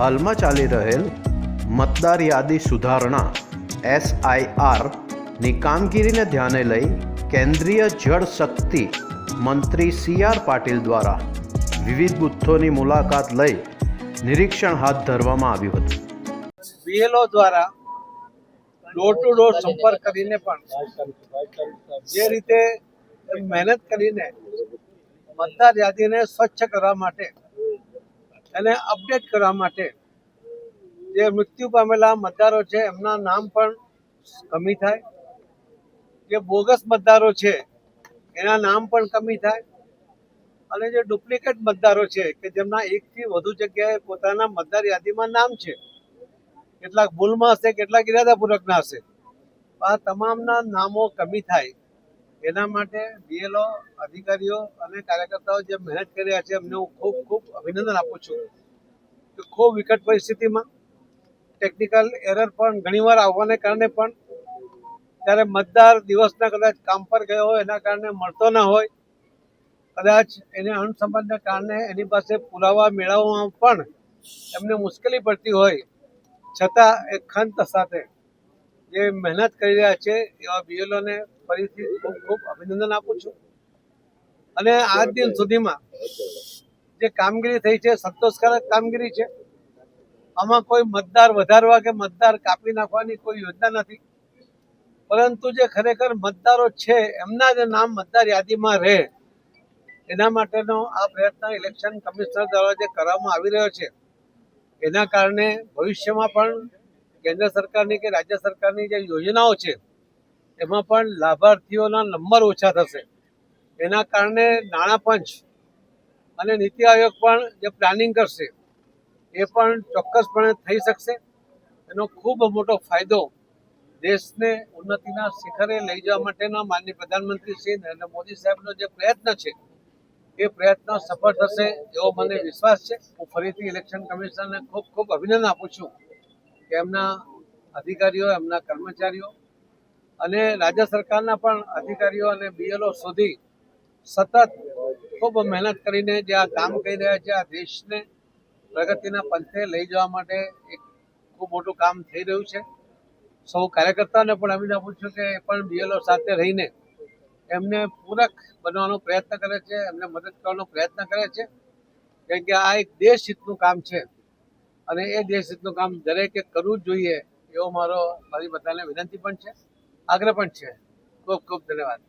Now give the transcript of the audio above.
હાલમાં ચાલી રહેલ મતદાર યાદી સુધારણા SIR ની કામગીરીને ધ્યાને લઈ કેન્દ્રીય જળ શક્તિ મંત્રી CR પાટીલ દ્વારા વિવિધ બૂથોની મુલાકાત લઈ નિરીક્ષણ હાથ ધરવામાં આવ્યું હતું. BLO દ્વારા ડોર ટુ ડોર સંપર્ક કરીને પણ જે રીતે મહેનત કરીને મતદાર યાદીને સ્વચ્છ કરવા માટે અને અપડેટ કરવા માટે જે મૃત્યુ પામેલા મતદારો છે એમના નામ પણ કમી થાય, જે બોગસ મતદારો છે એના નામ પણ કમી થાય અને જે ડુપ્લિકેટ મતદારો છે કે જેમના એકથી વધુ જગ્યાએ પોતાના મતદાર યાદીમાં નામ છે, કેટલાક ભૂલમાં હશે, કેટલાક ઇરાદાપૂર્વકના હશે, આ તમામના નામો કમી થાય એના માટે BLO અધિકારીઓ અને કાર્યકર્તાઓ જે મહેનત કરી રહ્યા છે એમને હું ખૂબ ખૂબ અભિનંદન આપું છું કે ખૂબ વિકટ પરિસ્થિતિમાં ટેકનિકલ એરર પણ ઘણીવાર આવવાને કારણે પણ ત્યારે મતદાર દિવસના કદાચ કામ પર ગયો હોય એના કારણે મળતો ન હોય, કદાચ એને અણસમજના કારણે એની પાસે પુરાવા મેળવવામાં પણ એમને મુશ્કેલી પડતી હોય, છતાં એક ખંત સાથે જે મહેનત કરી રહ્યા છે એવા BLOને ફરીથી ખૂબ ખૂબ અભિનંદન આપું છું. અને આજ દિન સુધીમાં જે કામગીરી થઈ છે સંતોષકારક કામગીરી છે. આમાં કોઈ મતદાર વધારવા કે મતદાર કાપી નાખવાની કોઈ યોજના નથી, પરંતુ જે ખરેખર મતદારો છે એમના જે નામ મતદાર યાદીમાં રહે એના માટેનો આ પ્રયત્ન ઇલેક્શન કમિશનર દ્વારા જે કરવામાં આવી રહ્યો છે એના કારણે ભવિષ્યમાં પણ કેન્દ્ર સરકારની કે રાજ્ય સરકારની જે યોજનાઓ છે એમાં પણ લાભાર્થીઓના નંબર ઓછા થશે. એના કારણે નાણાં પંચ અને નીતિ આયોગ પણ જે પ્લાનિંગ કરશે એ પણ ચોક્કસપણે થઈ શકશે. એનો ખૂબ મોટો ફાયદો દેશને ઉન્નતિના શિખરે લઈ જવા માટેના માનનીય પ્રધાનમંત્રી શ્રી નરેન્દ્ર મોદી સાહેબનો જે પ્રયત્ન છે એ પ્રયત્ન સફળ થશે એવો મને વિશ્વાસ છે. હું ફરીથી ઇલેક્શન કમિશનરને ખૂબ ખૂબ અભિનંદન આપું છું કે એમના અધિકારીઓ, એમના કર્મચારીઓ અને રાજ્ય સરકારના પણ અધિકારીઓ અને BLO સુધી સતત ખૂબ મહેનત કરીને જે આ કામ કરી રહ્યા છે, આ દેશને પ્રગતિના પંથે લઈ જવા માટે એક ખૂબ મોટું કામ થઈ રહ્યું છે. સૌ કાર્યકર્તાઓને પણ અભિનંદન આપું છું કે એ પણ BLO સાથે રહીને એમને પૂરક બનવાનો પ્રયત્ન કરે છે, એમને મદદ કરવાનો પ્રયત્ન કરે છે, કારણ કે આ એક દેશ હિતનું કામ છે અને એ દેશ હિતનું કામ દરેકે કરવું જ જોઈએ એવો મારી બધાને વિનંતી પણ છે, આગ્રહ પણ છે. ખૂબ ખૂબ ધન્યવાદ.